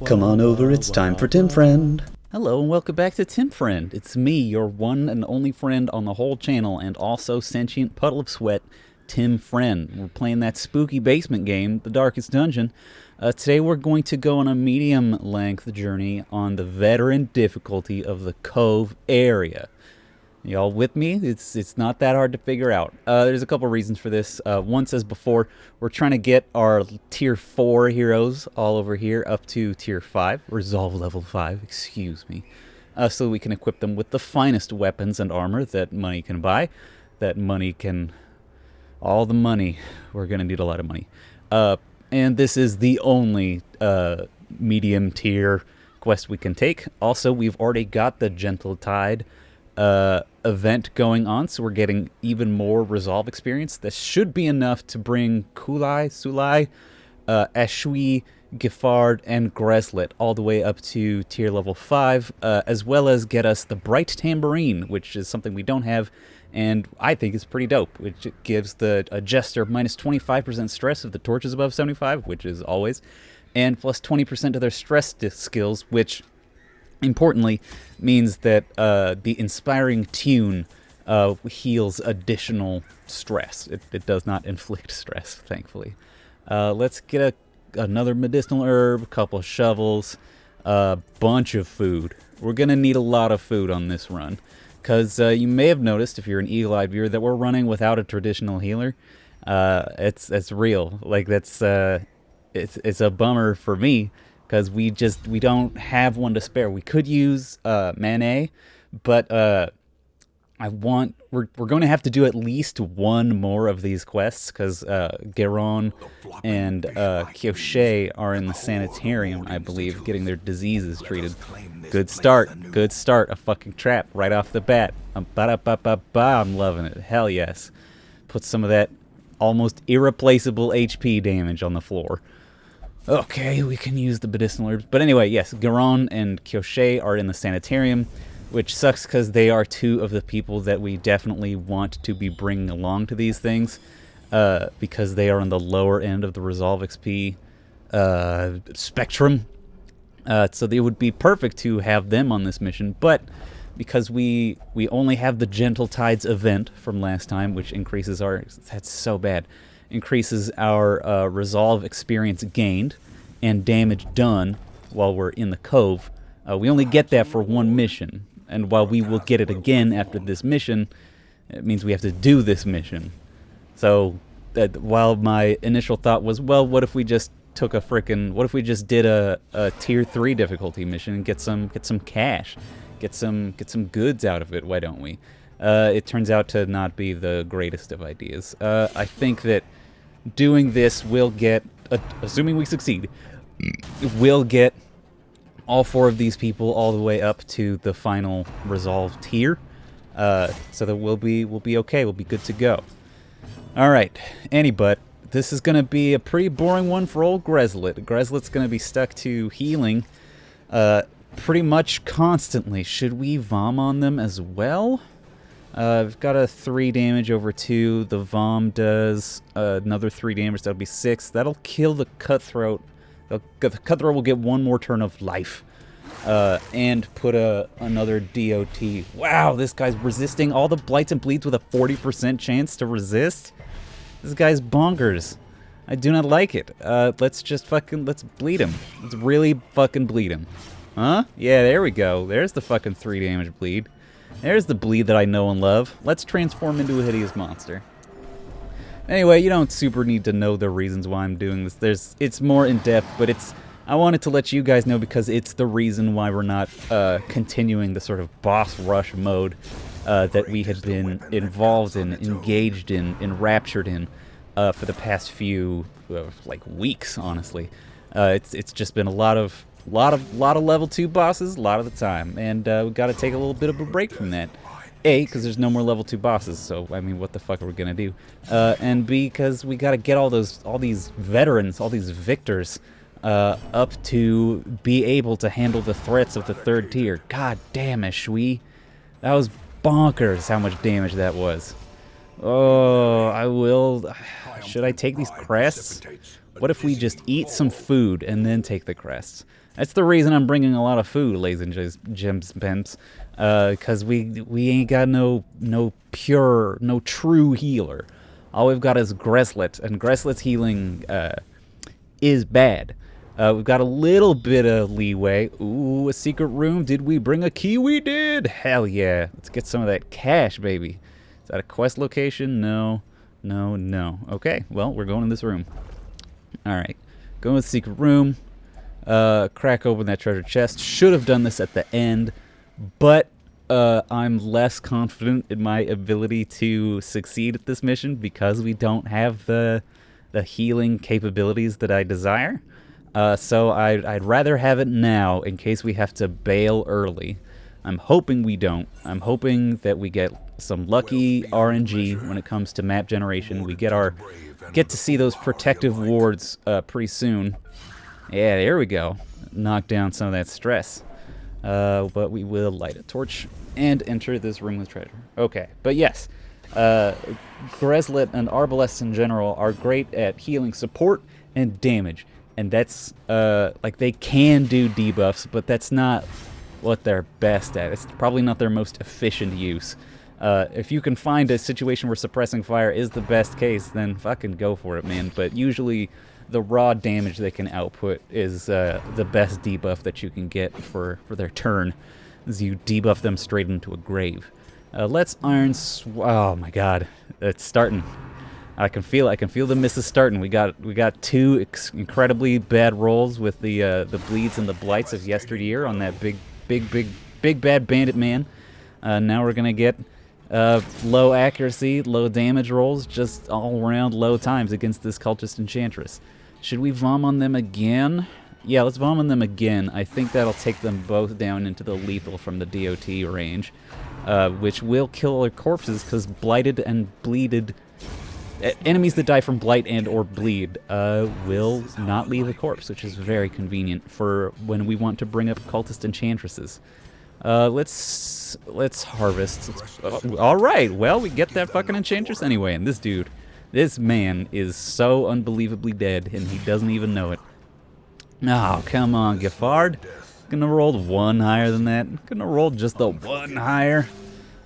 Come on over, it's time for Tim Friend. Hello and welcome back to Tim Friend. It's me, your one and only friend on the whole channel, and also sentient puddle of sweat, Tim Friend. We're playing that spooky basement game, The Darkest Dungeon. Today we're going to go on a medium-length journey on the veteran difficulty of the Cove area. Y'all with me? It's not that hard to figure out. There's a couple reasons for this. One says before, we're trying to get our tier 4 heroes all over here up to tier 5, resolve level 5, excuse me, so we can equip them with the finest weapons and armor that money can buy, all the money. We're gonna need a lot of money. And this is the only medium tier quest we can take. Also, we've already got the Gentle Tide event going on, so we're getting even more resolve experience. This should be enough to bring Sulai, Ashui, Giffard, and Greslet all the way up to tier level 5, as well as get us the Bright Tambourine, which is something we don't have, and I think is pretty dope, which gives the Jester minus 25% stress if the torch is above 75, which is always, and plus 20% of their stress skills, which importantly means that the Inspiring Tune heals additional stress. It does not inflict stress, thankfully. Let's get another medicinal herb, a couple of shovels, a bunch of food. We're going to need a lot of food on this run, because you may have noticed, if you're an eagle-eyed viewer, that we're running without a traditional healer. It's real. Like, it's a bummer for me, because we don't have one to spare. We could use Manet, but we're going to have to do at least one more of these quests, because Geron and Kyoshe are in the sanitarium, I believe, getting their diseases treated. Good start, a fucking trap right off the bat. I'm loving it, hell yes. Put some of that almost irreplaceable HP damage on the floor. Okay, we can use the medicinal herbs. But anyway, yes, Geron and Kyoshe are in the sanitarium, which sucks because they are two of the people that we definitely want to be bringing along to these things, because they are on the lower end of the Resolve XP spectrum. So they would be perfect to have them on this mission, but because we only have the Gentle Tides event from last time, which increases our... That's so bad. Increases our resolve experience gained and damage done while we're in the cove. We only get that for one mission, and while we will get it again after this mission, it means we have to do this mission. So while my initial thought was, well, what if we just took a what if we just did a tier 3 difficulty mission and get some cash, get some goods out of it? Why don't we? It turns out to not be the greatest of ideas. I think that doing this will get, assuming we succeed, we'll get all 4 of these people all the way up to the final resolve tier, so that we'll be okay. We'll be good to go. All right, but this is going to be a pretty boring one for old Greslet. Greslet's going to be stuck to healing pretty much constantly. Should we vom on them as well? I've got a 3 damage over 2. The Vom does another 3 damage. That'll be 6. That'll kill the Cutthroat. The Cutthroat will get 1 more turn of life. And put another DOT. Wow, this guy's resisting all the blights and bleeds with a 40% chance to resist? This guy's bonkers. I do not like it. Let's bleed him. Let's really fucking bleed him. Huh? Yeah, there we go. There's the fucking 3 damage bleed. There's the bleed that I know and love. Let's transform into a hideous monster. Anyway, you don't super need to know the reasons why I'm doing this. It's more in-depth, but I wanted to let you guys know because it's the reason why we're not continuing the sort of boss rush mode that we had been involved in, engaged in, enraptured in for the past few weeks, honestly. It's just been a lot of level 2 bosses a lot of the time, and we got to take a little bit of a break from that. A, because there's no more level 2 bosses, so I mean, what the fuck are we gonna do? And B, because we got to get all these veterans, all these victors, up to be able to handle the threats of the 3rd tier. God damn it, Shui, that was bonkers how much damage that was. Oh, I will. Should I take these crests? What if we just eat some food and then take the crests? That's the reason I'm bringing a lot of food, ladies and gems, pimps. Because we ain't got no pure, no true healer. All we've got is Greslet, and Greslet's healing is bad. We've got a little bit of leeway. Ooh, a secret room. Did we bring a key? We did. Hell yeah. Let's get some of that cash, baby. Is that a quest location? No. Okay, well, we're going in this room. All right. Going with the secret room. Crack open that treasure chest. Should have done this at the end, but I'm less confident in my ability to succeed at this mission because we don't have the healing capabilities that I desire. So I'd rather have it now in case we have to bail early. I'm hoping we don't. I'm hoping that we get some lucky RNG when it comes to map generation. We get to see those protective wards pretty soon. Yeah, there we go. Knock down some of that stress. But we will light a torch and enter this room with treasure. Okay, but yes, Greslet and Arbalests in general are great at healing support and damage. And that's, like, they can do debuffs, but that's not what they're best at. It's probably not their most efficient use. If you can find a situation where suppressing fire is the best case, then fucking go for it, man. But usually the raw damage they can output is the best debuff that you can get for their turn, as you debuff them straight into a grave. Let's Iron oh my god, it's starting. I can feel the misses starting. We got two incredibly bad rolls with the bleeds and the blights of yesteryear on that big bad bandit man. Now we're gonna get low accuracy, low damage rolls, just all around low times against this cultist enchantress. Should we vom on them again? Yeah, let's vom on them again. I think that'll take them both down into the lethal from the DOT range, which will kill their corpses because blighted and bleeded. Enemies that die from blight and or bleed will not leave a corpse, which is very convenient for when we want to bring up cultist enchantresses. Let's harvest. All right, well, we get that fucking enchantress anyway, and this man is so unbelievably dead, and he doesn't even know it. Oh, come on, Giffard. Gonna roll one higher than that. Gonna roll just the one higher.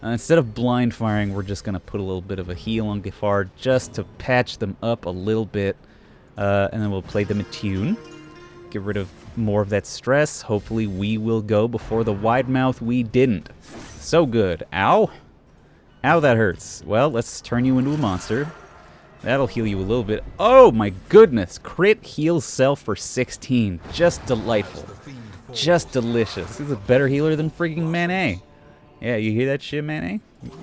Instead of blind firing, we're just going to put a little bit of a heal on Giffard just to patch them up a little bit. And then we'll play them a tune. Get rid of more of that stress. Hopefully we will go before the wide mouth we didn't. So good. Ow. Ow, that hurts. Well, let's turn you into a monster. That'll heal you a little bit. Oh my goodness. Crit heal self for 16. Just delightful. Just delicious. This is a better healer than freaking Manet. Yeah, you hear that shit, man, eh?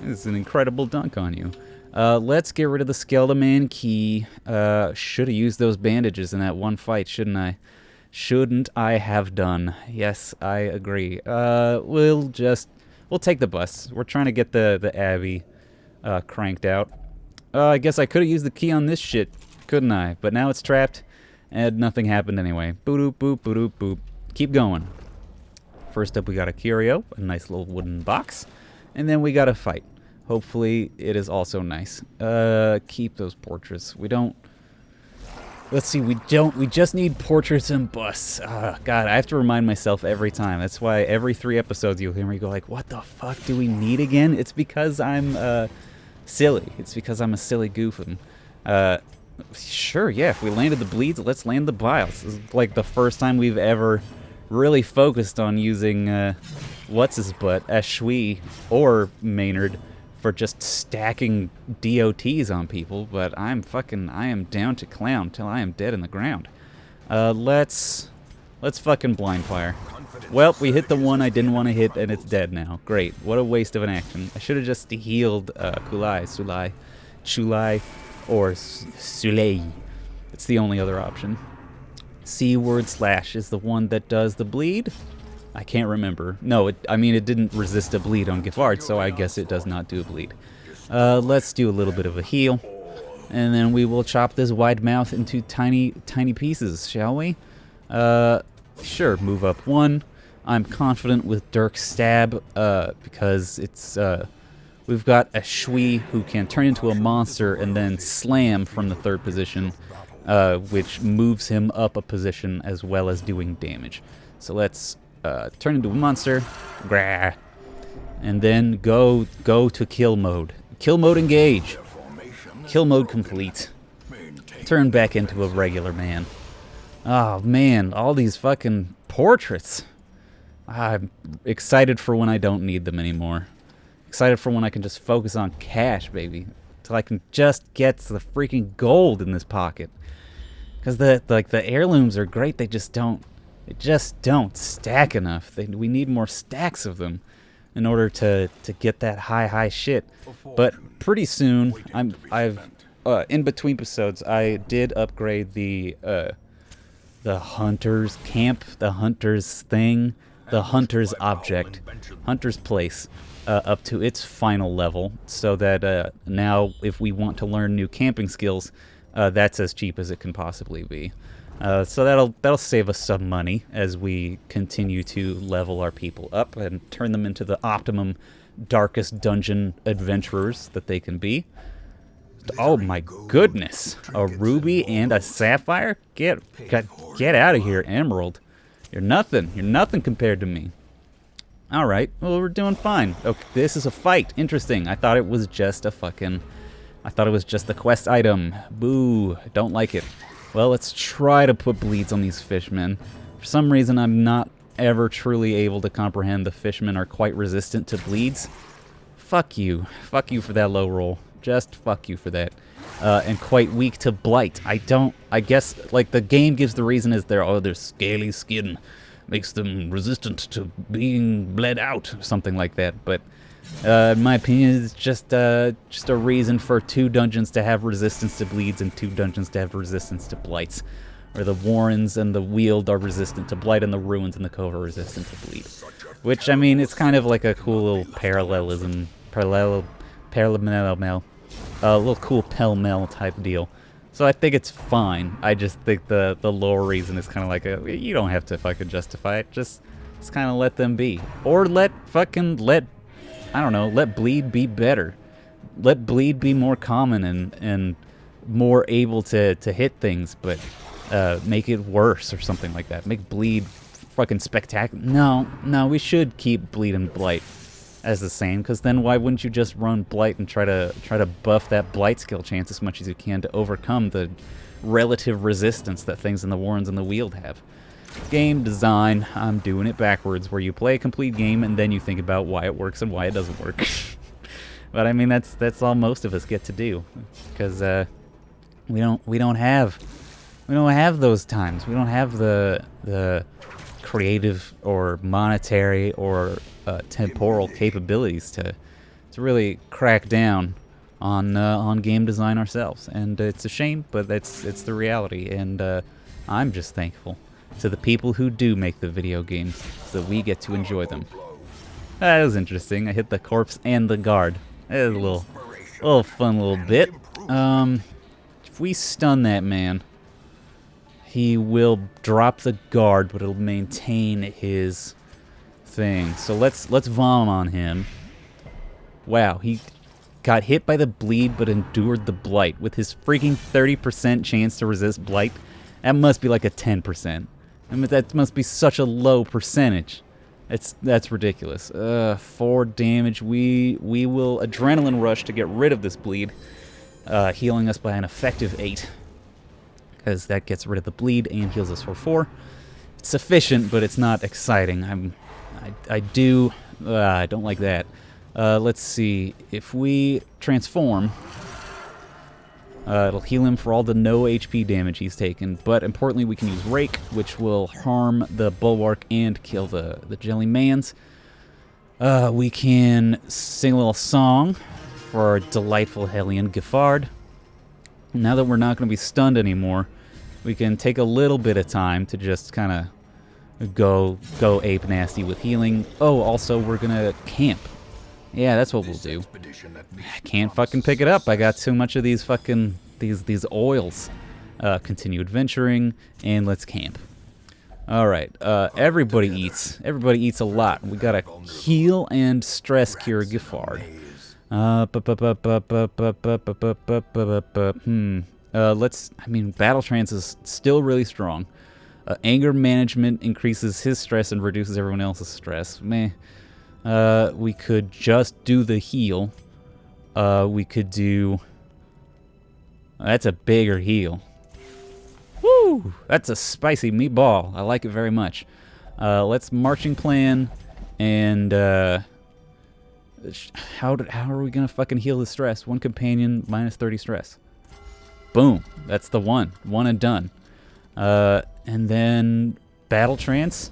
It's an incredible dunk on you. Let's get rid of the Skeleton Man key. Should have used those bandages in that one fight, shouldn't I? Shouldn't I have done? Yes, I agree. We'll take the bus. We're trying to get the Abbey cranked out. I guess I could have used the key on this shit, couldn't I? But now it's trapped, and nothing happened anyway. Boop, boop, boop, boop. Keep going. First up, we got a curio, a nice little wooden box, and then we got a fight. Hopefully, it is also nice. Keep those portraits. We don't. Let's see. We just need portraits and busts. God, I have to remind myself every time. That's why every 3 episodes you'll hear me go like, "What the fuck do we need again?" It's because I'm silly. It's because I'm a silly goofin. Sure, yeah. If we landed the bleeds, let's land the biles. This is like the first time we've ever really focused on using what's-his-butt, Eshui or Maynard, for just stacking DOTs on people, but I am down to clown till I am dead in the ground. Let's fucking blind fire. Well, we hit the one I didn't want to hit, and it's dead now. Great. What a waste of an action. I should have just healed Chulai, or Sulei. It's the only other option. C-word slash is the one that does the bleed. I can't remember. No, it didn't resist a bleed on Giffard, so I guess it does not do a bleed. Let's do a little bit of a heal, and then we will chop this wide mouth into tiny pieces, shall we? Sure, move up 1. I'm confident with Dirk's stab, because it's, we've got a Shui who can turn into a monster and then slam from the 3rd position, which moves him up a position as well as doing damage. So let's turn into a monster. Grah. And then go to kill mode. Kill mode engage. Kill mode complete. Turn back into a regular man. Oh man, all these fucking portraits. I'm excited for when I don't need them anymore. Excited for when I can just focus on cash, baby. Till I can just get the freaking gold in this pocket. Because the heirlooms are great, they just don't stack enough. We need more stacks of them in order to get that high shit. But pretty soon, I've in between episodes, I did upgrade the hunter's camp, the hunter's thing, the hunter's object, hunter's place, up to its final level, so that now if we want to learn new camping skills, that's as cheap as it can possibly be. So that'll save us some money as we continue to level our people up and turn them into the optimum darkest dungeon adventurers that they can be. Oh my goodness, a ruby and a sapphire? Get out of here, Emerald. You're nothing compared to me. All right, well, we're doing fine. Okay, this is a fight. Interesting. I thought it was just a quest item. Boo, don't like it. Well, let's try to put bleeds on these fishmen. For some reason, I'm not ever truly able to comprehend the fishmen are quite resistant to bleeds. Fuck you. Fuck you for that low roll. Just fuck you for that. And quite weak to blight. I guess, like, the game gives the reason is their scaly skin makes them resistant to being bled out, or something like that. But in my opinion, it's just a reason for 2 dungeons to have resistance to bleeds and 2 dungeons to have resistance to blights. Where the Warrens and the Weald are resistant to blight and the Ruins and the Cove are resistant to bleed. Which, I mean, it's kind of like a cool little parallelism. Parallel a little cool pell-mell type deal. So I think it's fine. I just think the lore reason is kind of like you don't have to fucking justify it. Just kind of let them be. Or let bleed be better. Let bleed be more common and more able to hit things, but make it worse or something like that. Make bleed fucking spectacular. No, we should keep bleed and blight as the same, because then why wouldn't you just run blight and try to buff that blight skill chance as much as you can to overcome the relative resistance that things in the Warrens and the Weald have. Game design, I'm doing it backwards, where you play a complete game and then you think about why it works and why it doesn't work. But I mean, that's all most of us get to do, because we don't have those times. We don't have the creative or monetary or temporal capabilities to really crack down on game design ourselves, and it's a shame, but it's the reality. And I'm just thankful to the people who do make the video games, so that we get to enjoy them. That was interesting. I hit the corpse and the guard. That was a little fun little bit. If we stun that man, he will drop the guard, but it'll maintain his thing. So let's vom on him. Wow, he got hit by the bleed but endured the blight with his freaking 30% chance to resist blight. That must be like a 10%. I mean, that must be such a low percentage. That's ridiculous. 4 damage. We will adrenaline rush to get rid of this bleed, healing us by an effective 8. Because that gets rid of the bleed and heals us for 4. It's sufficient, but it's not exciting. I don't like that. Let's see. If we transform, it'll heal him for all the no HP damage he's taken. But importantly, we can use Rake, which will harm the Bulwark and kill the Jelly Mans. We can sing a little song for our delightful Hellion Giffard. Now that we're not going to be stunned anymore, we can take a little bit of time to just kind of go ape nasty with healing. Oh, also we're going to camp. Yeah, that's what we'll do. I can't fucking pick it up. I got too much of these fucking these oils. Continue adventuring, and let's camp. All right. Everybody eats. Everybody eats a lot. We gotta heal and stress cure Giffard. I mean, Battle Trance is still really strong. Anger management increases his stress and reduces everyone else's stress. Meh. We could just do the heal. We could do... That's a bigger heal. Woo! That's a spicy meatball. I like it very much. Let's marching plan and... How are we gonna fucking heal the stress? One companion, minus 30 stress. Boom. That's the one. One and done. And then battle trance.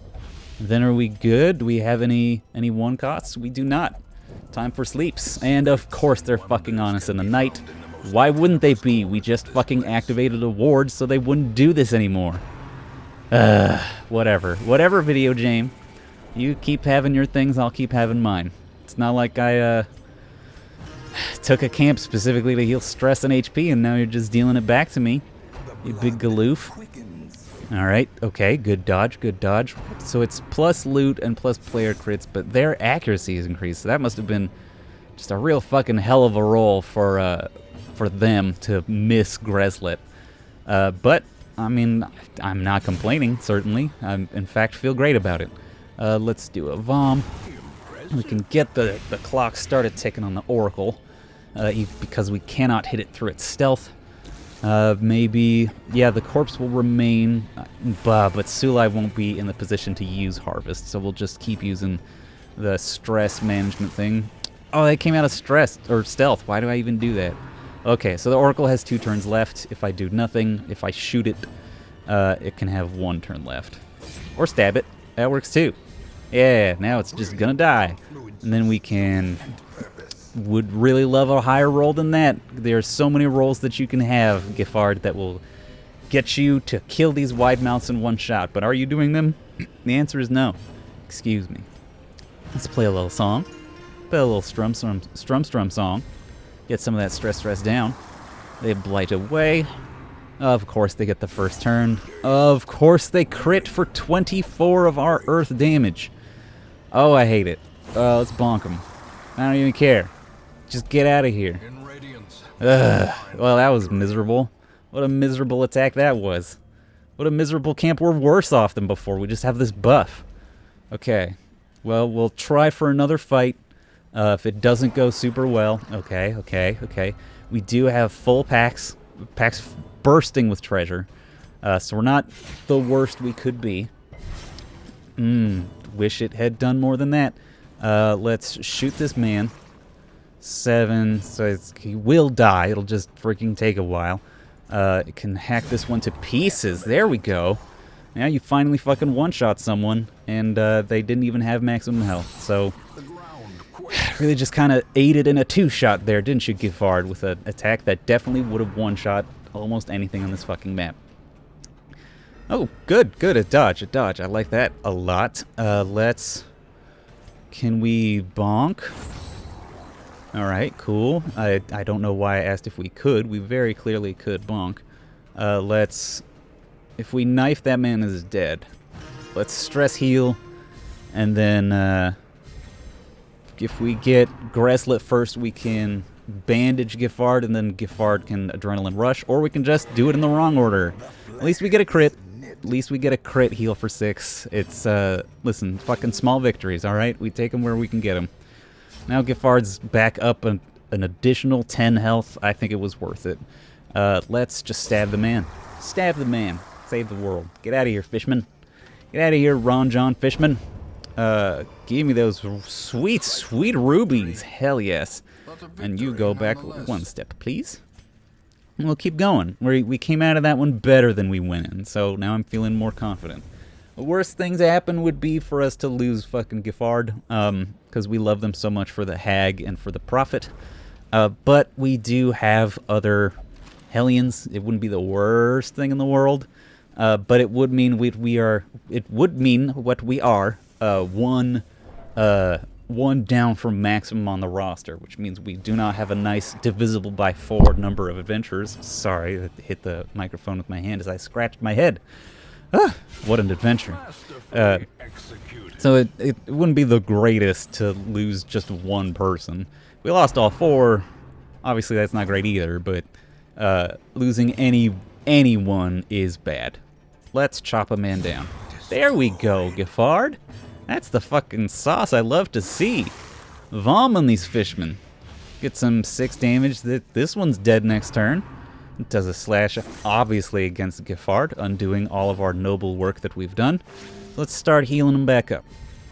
Then are we good? Do we have any one costs? We do not. Time for sleeps. And of course they're fucking on us in the night. Why wouldn't they be? We just fucking activated a ward so they wouldn't do this anymore. Whatever. Whatever, video game. You keep having your things, I'll keep having mine. It's not like I took a camp specifically to heal stress and HP and now you're just dealing it back to me. You big galoof. Alright, okay, good dodge, good dodge. So it's plus loot and plus player crits, but their accuracy is increased. So that must have been just a real fucking hell of a roll for them to miss Greslet. But, I mean, I'm not complaining, certainly. I, in fact, feel great about it. Let's do a Vom. We can get the clock started ticking on the Oracle, because we cannot hit it through its stealth. Maybe, yeah, the corpse will remain, but Sulai won't be in the position to use Harvest, so we'll just keep using the stress management thing. Oh, that came out of stress, or stealth. Why do I even do that? Okay, so the Oracle has 2 turns left. If I do nothing, if I shoot it, it can have 1 turn left. Or stab it. That works too. Yeah, now it's just gonna die. And then we can... Would really love a higher roll than that. There are so many rolls that you can have, Giffard, that will get you to kill these wide mouths in one shot. But are you doing them? The answer is no. Excuse me. Let's play a little song. Play a little strum song. Get some of that stress down. They blight away. Of course they get the first turn. Of course they crit for 24 of our earth damage. Oh, I hate it. Let's bonk them. I don't even care. Just get out of here. Ugh. Well, that was miserable. What a miserable attack that was. What a miserable camp. We're worse off than before. We just have this buff. Okay. Well, we'll try for another fight. If it doesn't go super well. Okay. We do have full packs. Packs bursting with treasure. So we're not the worst we could be. Wish it had done more than that. Let's shoot this man. 7, so he will die. It'll just freaking take a while. It can hack this one to pieces. There we go. Now you finally fucking one-shot someone, and they didn't even have maximum health. So, really just kind of aided in a 2-shot there, didn't you, Giffard, with an attack that definitely would have one-shot almost anything on this fucking map. Oh, good, a dodge. I like that a lot. Can we bonk? Alright, cool. I don't know why I asked if we could. We very clearly could bonk. If we knife that man is dead. Let's stress heal. And then, if we get Greslet first, we can bandage Giffard, and then Giffard can adrenaline rush, or we can just do it in the wrong order. At least we get a crit. At least we get a crit heal for 6. It's, listen, fucking small victories, alright? We take them where we can get them. Now Giffard's back up an additional 10 health. I think it was worth it. Let's just stab the man. Stab the man. Save the world. Get out of here, Fishman. Get out of here, Ron John Fishman. Give me those sweet, sweet rubies. Hell yes. And you go back 1 step, please. And we'll keep going. We came out of that one better than we went in, so now I'm feeling more confident. The worst thing to happen would be for us to lose fucking Giffard, because we love them so much for the Hag and for the Prophet. But we do have other Hellions. It wouldn't be the worst thing in the world, but it would mean what we are. One down from maximum on the roster, which means we do not have a nice divisible by 4 number of adventurers. Sorry, I hit the microphone with my hand as I scratched my head. Ah, what an adventure. So it wouldn't be the greatest to lose just 1 person. We lost all 4. Obviously that's not great either, but losing anyone is bad. let's chop a man down. There we go, Giffard. That's the fucking sauce I love to see. Vom on these fishmen. Get some 6 damage. This one's dead next turn. It does a slash, obviously, against Giffard, undoing all of our noble work that we've done. Let's start healing him back up.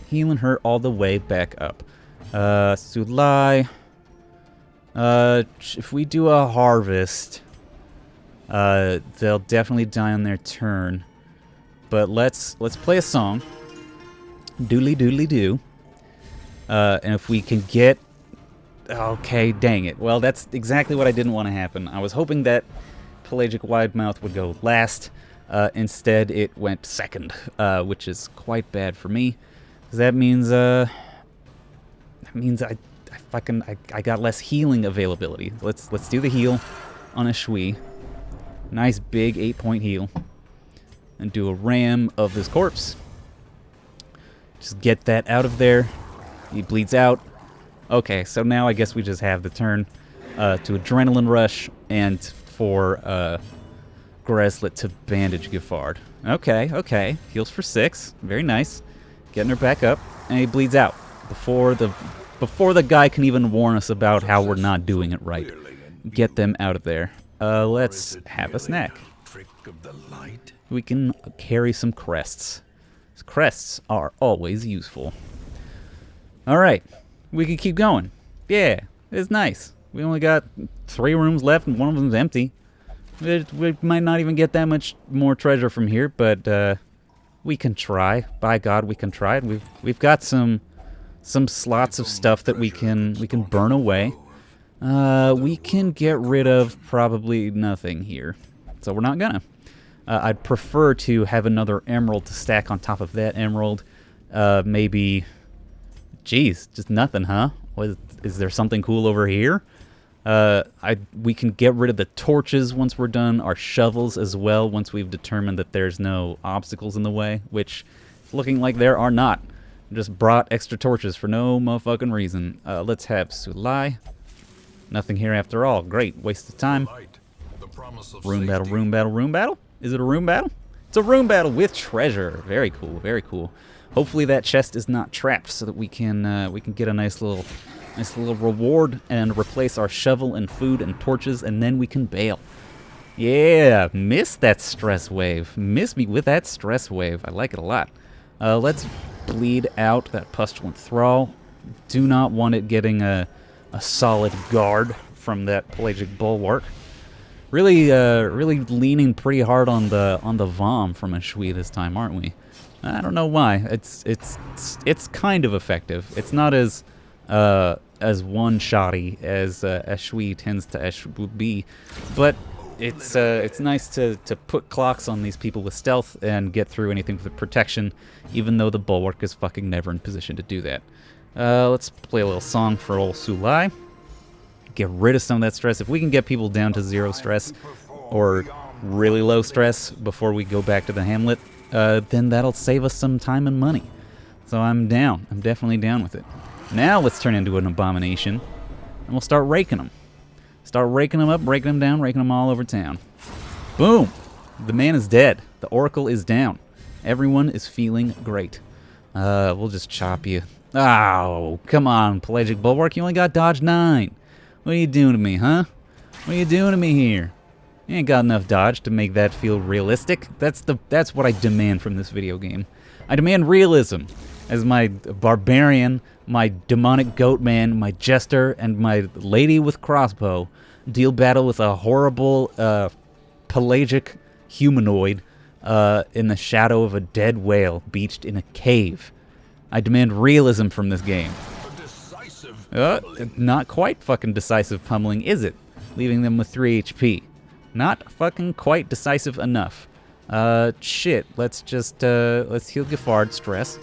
Healing her all the way back up. Sulai. If we do a harvest, they'll definitely die on their turn. But let's play a song. Doodly doodly doo. And if we can get... Okay, dang it. Well, that's exactly what I didn't want to happen. I was hoping that Pelagic Widemouth would go last. Instead, it went second, which is quite bad for me. 'Cause that means I got less healing availability. Let's do the heal on a Shui. Nice big 8-point heal. And do a ram of this corpse. Just get that out of there. He bleeds out. Okay, so now I guess we just have the turn to Adrenaline Rush and for Greslet to bandage Giffard. Okay. Heals for 6. Very nice. Getting her back up. And he bleeds out before the guy can even warn us about how we're not doing it right. Get them out of there. Let's have a snack. We can carry some crests. Crests are always useful. Alright. We can keep going. Yeah, it's nice. We only got 3 rooms left and one of them's empty. We might not even get that much more treasure from here, but we can try. By God, we can try it. We've got some slots of stuff that we can burn away. We can get rid of probably nothing here, so we're not gonna. I'd prefer to have another emerald to stack on top of that emerald. Maybe. Jeez, just nothing, huh? Is there something cool over here? We can get rid of the torches once we're done, our shovels as well, once we've determined that there's no obstacles in the way, which it's looking like there are not. Just brought extra torches for no motherfucking reason. Let's have Sulai. Nothing here after all. Great, waste of time. Room battle. Is it a room battle? It's a room battle with treasure. Very cool. Hopefully that chest is not trapped, so that we can get a nice little reward and replace our shovel and food and torches, and then we can bail. Yeah, miss that stress wave. Miss me with that stress wave. I like it a lot. Let's bleed out that Pustulant Thrall. Do not want it getting a solid guard from that Pelagic Bulwark. Really leaning pretty hard on the Vom from a Shui this time, aren't we? I don't know why. It's kind of effective. It's not as one-shotty as Shui tends to be, but it's nice to put clocks on these people with stealth and get through anything with protection, even though the Bulwark is fucking never in position to do that. Let's play a little song for old Sulai. Get rid of some of that stress. If we can get people down to 0 stress or really low stress before we go back to the hamlet, then that'll save us some time and money. So I'm down. I'm definitely down with it. Now let's turn into an abomination, and we'll start raking them. Start raking them up, raking them down, raking them all over town. Boom! The man is dead. The Oracle is down. Everyone is feeling great. We'll just chop you. Oh, come on, Pelagic Bulwark. You only got dodge 9. What are you doing to me, huh? What are you doing to me here? You ain't got enough dodge to make that feel realistic. That's what I demand from this video game. I demand realism. As my barbarian, my demonic goat man, my jester, and my lady with crossbow deal battle with a horrible pelagic humanoid in the shadow of a dead whale beached in a cave. I demand realism from this game. Not quite fucking decisive pummeling, is it? Leaving them with 3 HP. Not fucking quite decisive enough. Shit. Let's just, let's heal Giffard stress.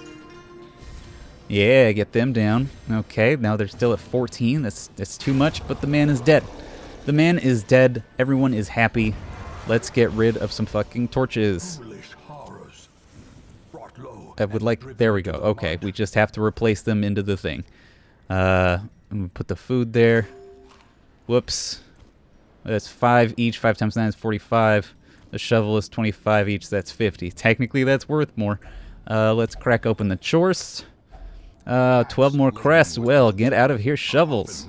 Yeah, get them down. Okay, now they're still at 14. That's too much, but the man is dead. The man is dead. Everyone is happy. Let's get rid of some fucking torches. I would like... There we go. Okay, we just have to replace them into the thing. I'm gonna put the food there. Whoops. That's 5 each. 5 times 9 is 45. A shovel is 25 each, so that's 50. Technically, that's worth more. Let's crack open the chores. 12 more crests. Well, get out of here, shovels.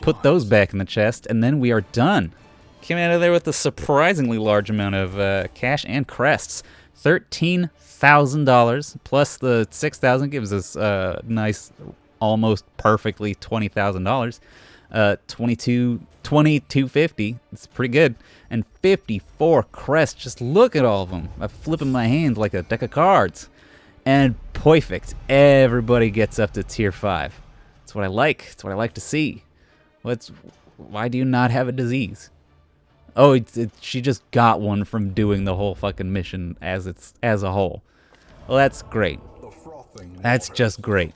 Put those back in the chest, and then we are done. Came out of there with a surprisingly large amount of cash and crests. $13,000 plus the 6,000 gives us nice, almost perfectly $20,000. 2250. It's pretty good. And 54 crests. Just look at all of them. I'm flipping my hand like a deck of cards. And perfect. Everybody gets up to tier 5. That's what I like. That's what I like to see. Why do you not have a disease? Oh, she just got one from doing the whole fucking mission as a whole. Well, that's great. That's just great.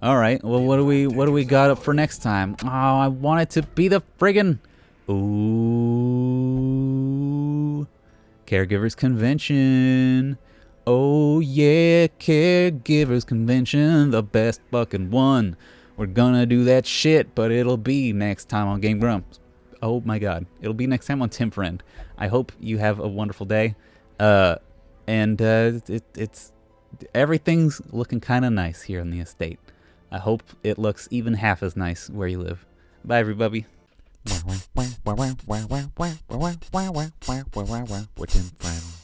All right. Well, what do we got up for next time? Oh, I want it to be the friggin' Caregivers Convention. Oh yeah, Caregivers Convention, the best fucking one. We're gonna do that shit, but it'll be next time on Game Grumps. Oh my god, it'll be next time on Tim Friend. I hope you have a wonderful day. It's everything's looking kind of nice here in the estate. I hope it looks even half as nice where you live. Bye, everybody. With Tim Friend.